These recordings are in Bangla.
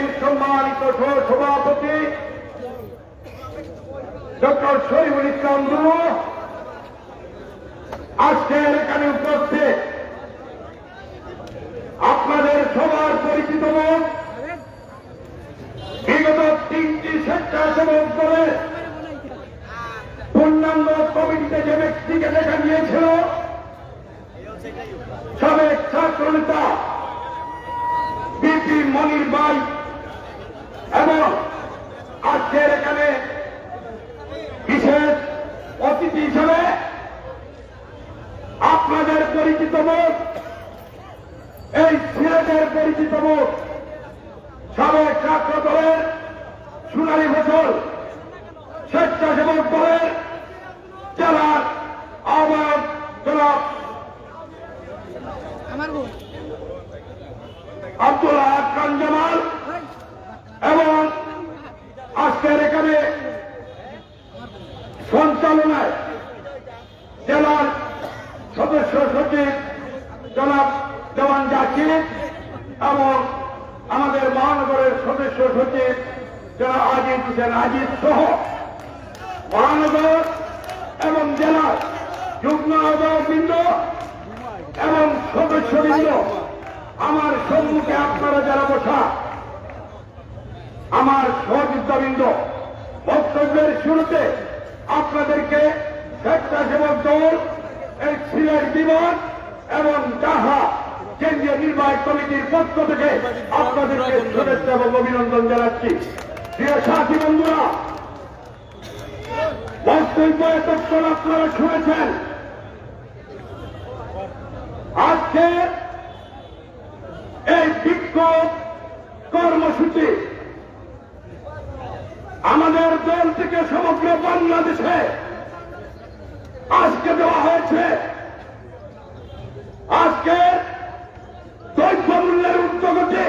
কমিটির সম্মানিত সভাপতি ডক্টর শরীফুল ইসলাম দুলু, আজকের এখানে উপস্থিত আপনাদের সবার পরিচিত মুখ, বিগত 3টি স্বেচ্ছাসেবক দলের পূর্ণাঙ্গ কমিটিতে যে ব্যক্তিকে দেখা গিয়েছিল, সাবেক ছাত্রনেতা বিপি মনির ভাই, এবং আজকের এখানে বিশেষ অতিথি হিসেবে আপনাদের পরিচিত মুখ, এই সিলেটের পরিচিত মুখ, সাবেক ছাত্র দলের সোনালী ফসল স্বেচ্ছাসেবক দলের জেলার আহ্বায়ক জনাব আব্দুল্লাহ খান জামাল, এবং আজকের এখানে সঞ্চালনায় জেলার সদস্য সচিব জনাব দেওয়ান জাকির এবং আমাদের মহানগরের সদস্য সচিব জনাব আজিজ হোসেন আজিজ সহ মহানগর এবং জেলার যুগ্ম আহ্বায়কবৃন্দ এবং সদস্যবৃন্দ, আমার সম্মুখে আপনারা যারা বসা, আমার সহযোদ্ধাবৃন্দ, বক্তব্যের শুরুতে আপনাদেরকে স্বেচ্ছাসেবক দল, এই সিলেট বিভাগ এবং ডাহা কেন্দ্রীয় নির্বাহী কমিটির পক্ষ থেকে আপনাদেরকে শুভেচ্ছা এবং অভিনন্দন জানাচ্ছি। প্রিয় সাথী বন্ধুরা, বক্তব্য এতক্ষণ আপনারা শুনেছেন। আজকে এই বিক্ষোভ কর্মসূচি আমাদের দল থেকে সমগ্র বাংলাদেশে আজকে দেওয়া হয়েছে। আজকে দ্রব্যমূল্যের ঊর্ধ্বগতি,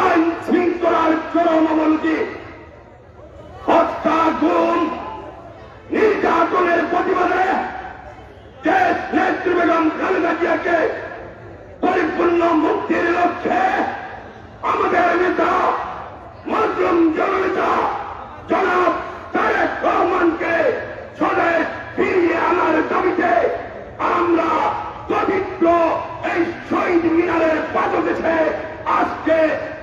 আইন শৃঙ্খলার চরম অবনতি, হত্যা, গুম, নির্যাতনের প্রতিবাদে দেশ নেত্রী বেগম খালেদা জিয়াকে পরিপূর্ণ মুক্তির লক্ষ্যে আমাদের নেতা, মাজলুম জননেতা জনাব তারেক রহমানকে স্বদেশ ফিরিয়ে আনার দাবিতে আমরা পবিত্র এই শহীদ মিনারের পাদদেশে আজকে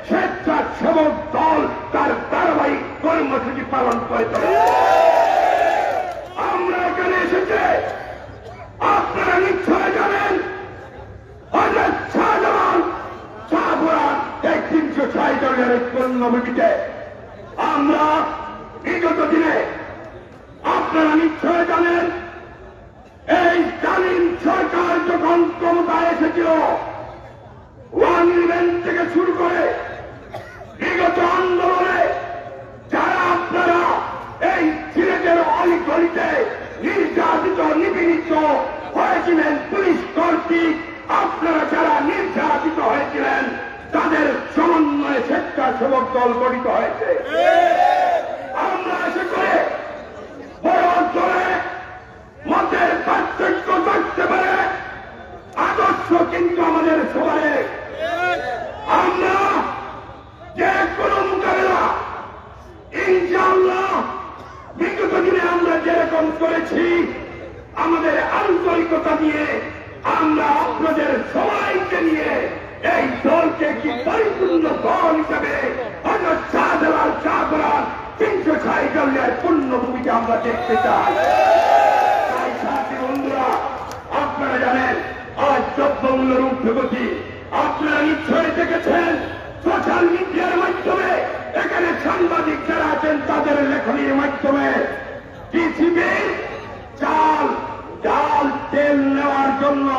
স্বেচ্ছাসেবক দল তার ধারাবাহিক কর্মসূচি পালন করে চলে। আমরা এখানে এসেছে, আপনারা নিশ্চয় জানেন, হযরত শাহজালাল শাহপুরান এই 306 দলের পণ্যভূমিতে আমরা বিগত দিনে, আপনারা নিশ্চয় জানেন, এই জালিম সরকার যখন ক্ষমতায় এসেছিল, ওয়ান ইলেভেন থেকে শুরু করে বিগত আন্দোলনে যারা আপনারা এই সিলেটের অলিগলিতে নির্যাতিত নিপীড়িত হয়েছিলেন পুলিশ কর্তৃক, আপনারা যারা নির্যাতিত হয়েছিলেন, তাদের সমন্বয়ে স্বেচ্ছাসেবক দল গঠিত হয়েছে। আমরা এসে করে বড় অঞ্চলে মতের পার্থক্য থাকতে পারে, আদর্শ কিন্তু আমাদের সবাই। আমরা যে কোনো মোকাবেলা ইনশাআল্লাহ বিগত দিনে আমরা যেরকম করেছি, আমাদের আন্তরিকতা নিয়ে আমরা আপনাদের সবাইকে নিয়ে এই দলকে একটি পরিপূর্ণ দল হিসাবে হযরত শাহজালাল শাহপুরান 306 দলের পূর্ণভূমিকে আমরা দেখতে চাই। তাই সাথী বন্ধুরা, আপনারা জানেন আজ দ্রব্যমূল্যের ঊর্ধ্বগতি, আপনারা নিশ্চয়ই দেখেছেন সোশ্যাল মিডিয়ার মাধ্যমে, এখানে সাংবাদিক যারা আছেন তাদের লেখনীর মাধ্যমে পৃথিবীর চাল, ডাল, তেল নেওয়ার জন্য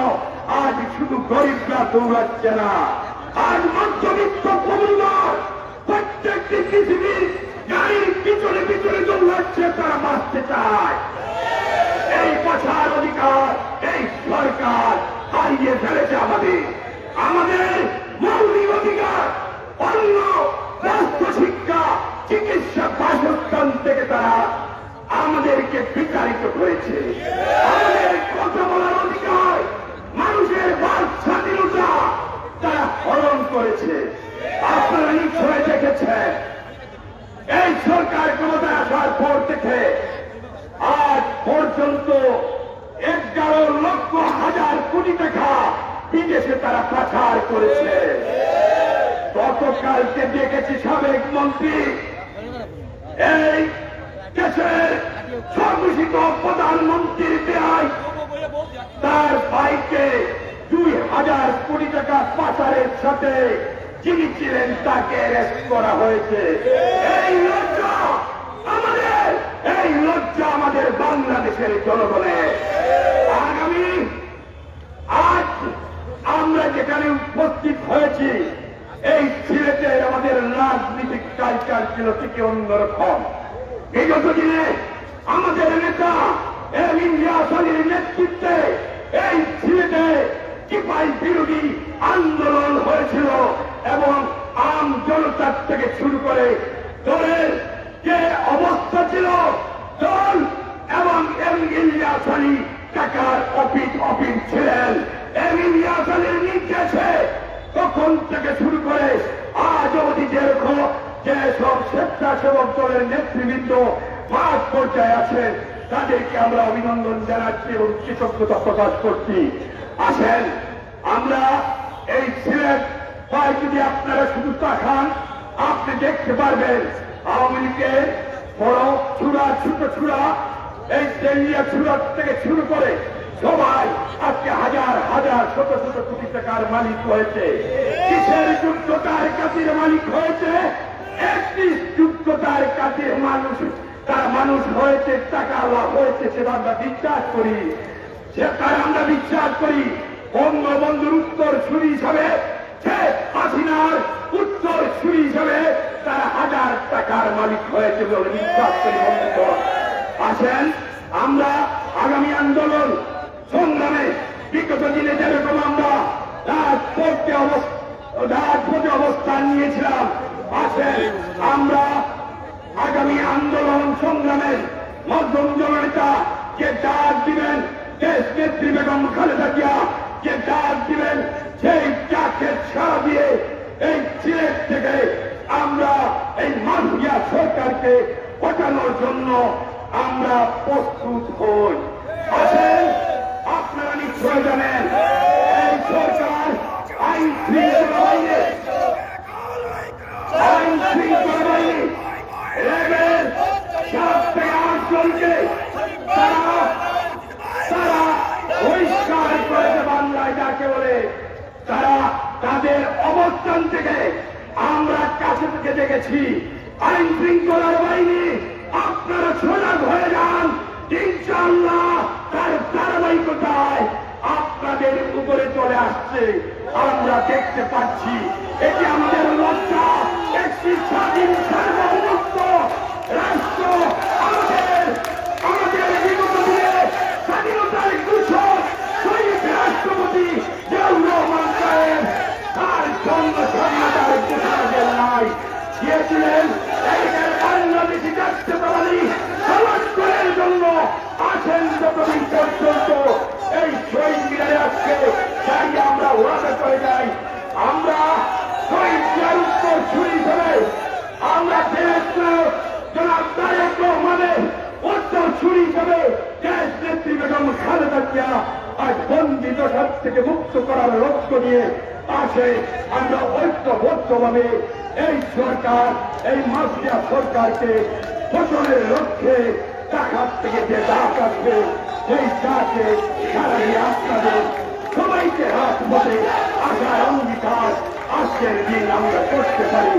আজ শুধু গরিবরা দৌড়াচ্ছে না, আজ মধ্যবিত্ত পরিবার প্রত্যেকটি পৃথিবীর গাড়ির পিছনে পিছনে দৌড়াচ্ছে, তারা বাঁচতে চায়। এই বসার অধিকার এই সরকার হারিয়ে ফেলেছে। আমাদের মৌলিক অধিকার, অন্য স্বাস্থ্য শিক্ষা, চিকিৎসা, বাসস্থান থেকে তারা আমাদেরকে বিতাড়িত করেছে। আমাদের কথা বলার অধিকার, মানুষের বাক স্বাধীনতা তারা হরণ করেছে। আপনারা নিশ্চয় দেখেছেন এই সরকার ক্ষমতায় আসার পর থেকে আজ পর্যন্ত 11,00,000 কোটি টাকা বিদেশে তারা পাচার করেছে। গতকালকে দেখেছি সাবেক মন্ত্রী এই দেশের সর্বশিত প্রধানমন্ত্রীর ব্যয় তার ভাইকে 2,000 কোটি টাকা পাচারের সাথে যিনি ছিলেন তাকে অ্যারেস্ট করা হয়েছে। এই লজ্জা আমাদের বাংলাদেশের জনগণের। আগামী আজ আমরা যেখানে উপস্থিত হয়েছি এই সিলেটের আমাদের রাজনৈতিক কালচার ছিল ঠিক অন্যরকম। বিগত দিনে আমাদের নেতা ইলিয়াস আলীর নেতৃত্বে এই সিলেটে সিপাহী বিরোধী আন্দোলন হয়েছিল এবং আম জনতার থেকে শুরু করে দলের যে অবস্থা ছিল দল এবং ইলিয়াস আলী টাকার অফিস ছিলেন। ইলিয়াস আলীর নির্দেশে তখন থেকে শুরু করে আজ অবধি যেরকম যেসব স্বেচ্ছাসেবক দলের নেতৃবৃন্দ মাঠ পর্যায়ে আছেন তাদেরকে আমরা অভিনন্দন জানাচ্ছি এবং কৃতজ্ঞতা প্রকাশ করছি। আসেন আমরা এই সিলেট হয় যদি আপনারা শুধু তাকান আপনি দেখতে পারবেন আওয়ামী লীগের বড় চূড়া ছোট চূড়া এই তেলিয়া চূড়া থেকে শুরু করে সবাই আজকে হাজার হাজার শত শত কোটি টাকার মালিক হয়েছে। কিসের যোগ্যতার কাজের মালিক হয়েছে? একটি যোগ্যতার কাজের মানুষ হয়েছে, টাকা লাভ হয়েছে সেটা আমরা বিশ্বাস করি। আমরা বিশ্বাস করি বঙ্গবন্ধুর উত্তর সুরি হিসাবে শেখ হাসিনার উত্তর সুরি হিসাবে তারা হাজার টাকার মালিক হয়েছে বলে বিশ্বাস করি। বন্ধুগণ আসেন আমরা আগামী আন্দোলন সংগ্রামে বিগত দিনে যেরকম আমরা রাজপথে অবস্থান নিয়েছিলাম আসেন আমরা আগামী আন্দোলন সংগ্রামের মধ্যম জননেতা যে ডাক দিবেন দেশ নেত্রী বেগম খালেদা জিয়া যে ডাক দিবেন সেই ডাকের সাড়া দিয়ে এই সিলেট থেকে আমরা এই মাফিয়া সরকারকে হটানোর জন্য আমরা প্রস্তুত হই। আসেন আপনারা নিশ্চয় জানেন এই সরকার আইন শৃঙ্খলা বাহিনী রেবের 7 থেকে 8 জনকে তারা বহিষ্কার করেছে বাংলায় যাকে বলে। তারা তাদের অবস্থান থেকে আমরা কাছে থেকে দেখেছি। আইন শৃঙ্খলার বাহিনী আপনারা সজাগ হয়ে যান, ইনশাআল্লাহ তার ধারাবাহিকতায় আপনাদের উপরে চলে আসছে আমরা দেখতে পাচ্ছি। এটি আমাদের লক্ষ্য। একটি স্বাধীন সার্বভৌমত্ব রাষ্ট্র আমাদের বিগত দিনে স্বাধীনতার ঘোষক শহীদ রাষ্ট্রপতি জিয়াউর রহমান সাহেব তার জন্য স্বাধীনতার ঘোষণা দেন নাই, দিয়েছিলেন বাংলাদেশি জাতীয়তাবাদী সংস্কারের জন্য। আসেন যতদিন পর্যন্ত এই শহীদ মিনারে আজকে দাঁড়িয়ে আমরা ওয়াদা করে যাই আমরা শহীদ জিয়ার উত্তর সুরি হিসেবে আমরা জনাব তারেক রহমানের উত্তর সুরি হিসেবে দেশ নেত্রী বেগম খালেদা জিয়া আজ বন্দী দশার থেকে মুক্ত করার লক্ষ্য নিয়ে আসে আমরা ঐক্যবদ্ধভাবে এই সরকার এই মাফিয়া সরকারকে ফসলের লক্ষ্যে টাকার থেকে যে ডাক আসবে সেই ডাকে সারা আপনাদের সবাইকে হাত মধ্যে আসার অঙ্গীকার আজকের দিন আমরা করতে পারি।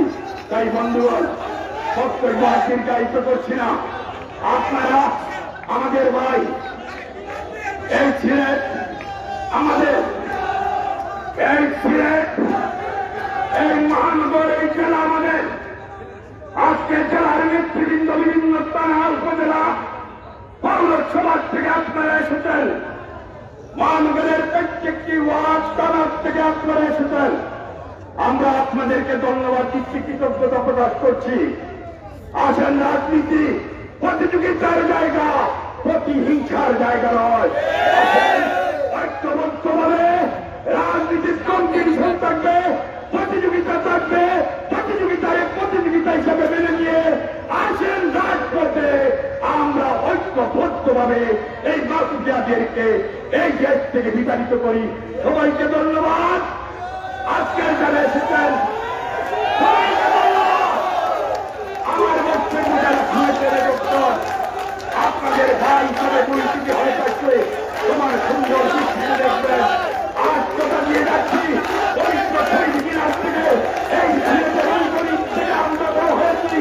তাই বন্ধুগণ বক্তব্য দীর্ঘায়িত করছি না, আপনারা আমাদের ভাই এই সিলেট আমাদের এই সিলেট এই মহানগর এই জেলা আমাদের আজকে জেলার নেতৃবৃন্দ বিভিন্ন স্থানে উপজেলা পৌরসভার থেকে আপনারা এসেছেন, মহানগরের প্রত্যেকটি ওয়ার্ড থানার থেকে আপনারা এসেছেন। আমরা আপনাদেরকে ধন্যবাদ দিচ্ছি, কৃতজ্ঞতা প্রকাশ করছি। আসেন রাজনীতি প্রতিযোগিতার জায়গা, প্রতিহিংসার জায়গা নয়। ঐক্যবদ্ধভাবে রাজনীতির কম্পিটিশন থাকবে, প্রতিযোগিতা থাকবে, প্রতিযোগিতায় তাদেরকে এই দেশ থেকে বিতাড়িত করি। সবাইকে ধন্যবাদ। আজকের যারা এসেছেন সবাইকে ধন্যবাদ। আমার বক্তব্য যারা শুনেছেন ডক্টর, আপনাদের ভাই হিসাবে পরিস্থিতি হয়ে থাকছে, তোমার সুন্দর দৃষ্টিতে দেখবেন। আজ কথা দিয়ে যাচ্ছি, পবিত্র শহীদ আজ থেকে এই সিলেটের অন্তরীণ থেকে আমরা বড় হয়েছি।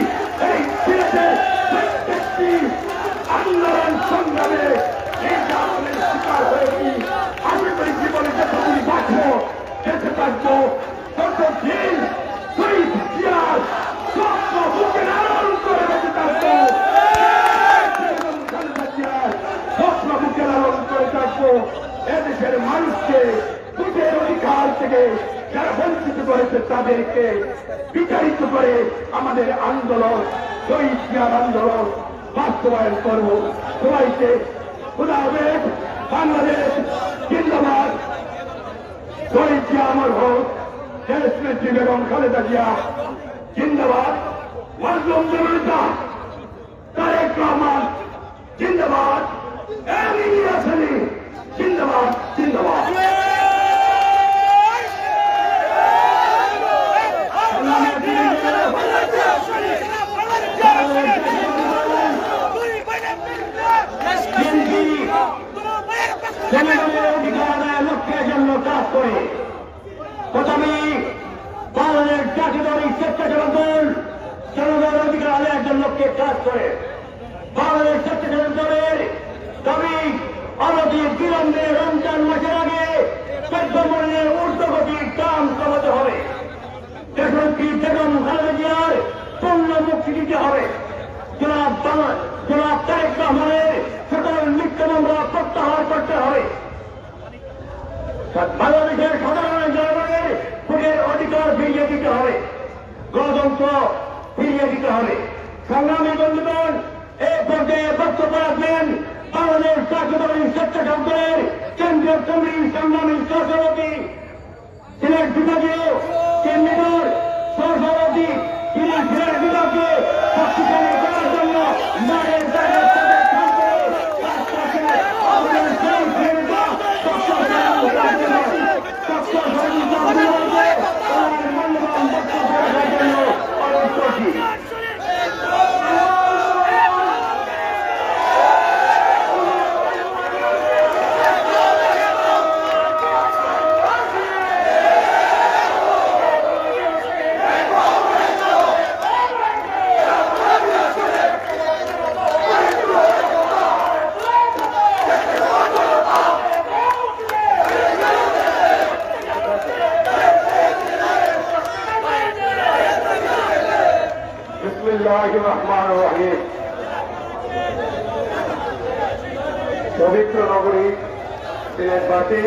এই সিলেটে প্রত্যেকটি আন্দোলন সংগ্রামে নির্যাতনের শিকার হয়েছি। আমি করি জীবনে যতগুলি বাঁচব বেঁচে থাকবো ততদিন শহীদ জিয়ার স্বপ্ন বুকে লালন করে বেঁচে থাকবো। স্বপ্ন বুকে লালন করে থাকবো। এদেশের মানুষকে ভোটের অধিকার থেকে যারা বঞ্চিত করেছে তাদেরকে বিতাড়িত করে আমাদের আন্দোলন শহীদ জিয়ার আন্দোলন বাস্তবায়ন করবো। সবাইকে খুদা হাফেজ। বাংলাদেশ জিন্দাবাদ। শহীদ জিয়া অমর হোক। দেশনেত্রী বেগম খালেদা জিয়া জিন্দাবাদ। মাজলুম জনতা তারেক রহমান জিন্দাবাদ। ইলিয়াস আলী জিন্দাবাদ জিন্দাবাদ। জনগণের অধিকার আদায়ের লক্ষ্যের জন্য কাজ করে। প্রথমে বাংলাদেশ জাতীয়তাবাদী স্বেচ্ছাসেবক দল জনগণের অধিকার আদায়ের জন্য লক্ষ্যে কাজ করে। বাংলাদেশ স্বেচ্ছাসেবক দলের দাবি অনতি বিলম্বে রমজান মাসের আগে পেট্রোলের ঊর্ধ্বগতির দাম কমাতে হবে। দেশনেত্রী বেগম খালেদা জিয়ার পূর্ণ মুক্তি দিতে হবে। জনাব তারেক রহমানের সকল মিথ্যা মামলা প্রত্যাহার করতে হবে। বাংলাদেশের সাধারণ জনগণের ভোটের অধিকার ফিরিয়ে দিতে হবে। গণতন্ত্র ফিরিয়ে দিতে হবে। সংগ্রামী বন্ধুগণ, এই পর্যায়ে বক্তব্য রাখবেন বাংলাদেশ জাতীয়তাবাদী স্বেচ্ছাসেবক দলের কেন্দ্রীয় কমিটির সংগ্রামী সহসভাপতি, সিলেট বিভাগীয় কেন্দ্রীয় সহসভাপতি, তিনি সিলেট বিভাগকে শক্তিশালী করার জন্য মাঠের জায়গায় পবিত্র নগরী সিলেটবাসী,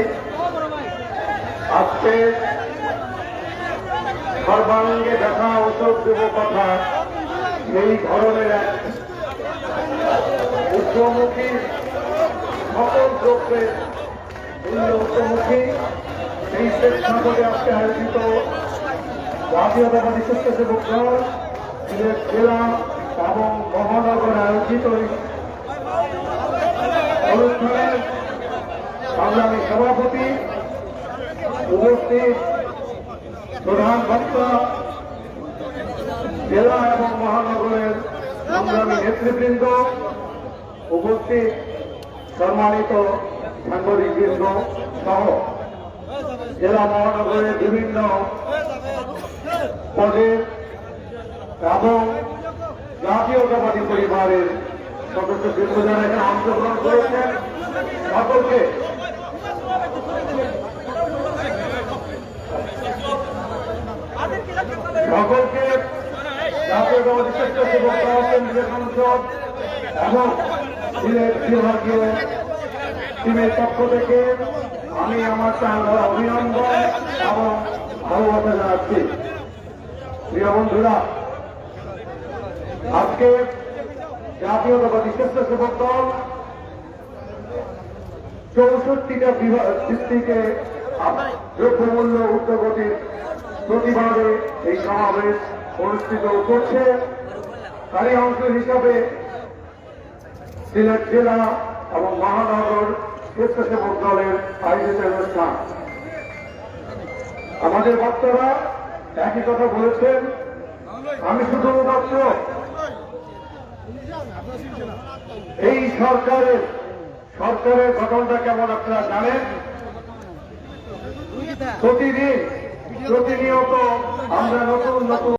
আজকে সর্বাঙ্গে দেখা উত্তর দেব কথা এই ধরনের এক উচ্চমুখী সকল দ্রব্যের উন্নতমুখী এই প্রেক্ষাপটে আজকে আয়োজিত জাতীয়তাবাদী স্বেচ্ছাসেবক দল সিলেট জেলা এবং মহানগরে আয়োজিত অনুষ্ঠানের সংগ্রামী সভাপতি, উপস্থিত প্রধান বক্তা, জেলা এবং মহানগরের সংগ্রামী নেতৃবৃন্দ, উপস্থিত সম্মানিত সাংবাদিকবৃন্দ সহ জেলা মহানগরের বিভিন্ন পদের এবং জাতীয়তাবাদী পরিবারের সদস্যবৃন্দ যারা এখানে অংশগ্রহণ করেছেন সকলকে জাতীয়তাবাদী স্বেচ্ছাসেবক দল কেন্দ্রীয় সংসদ এবং সিলেট বিভাগীয় টিমের পক্ষ থেকে আমি আমার চাঙ্গা অভিনন্দন এবং ভালোবাসা জানাচ্ছি। প্রিয় বন্ধুরা, আজকে জাতীয়তাবাদী স্বেচ্ছাসেবক দল 64টা ভিত্তিকে দ্রব্যমূল্য ঊর্ধ্বগতির প্রতিবাদে এই সমাবেশ অনুষ্ঠিত করছে। তারই অংশ হিসাবে সিলেট জেলা এবং মহানগর স্বেচ্ছাসেবক দলের আয়োজিত অনুষ্ঠান। আমাদের বক্তারা একই কথা বলেছেন, আমি শুধুমাত্র এই সরকারের গঠনটা কেমন আপনারা জানেন। প্রতিনিয়ত আমরা নতুন নতুন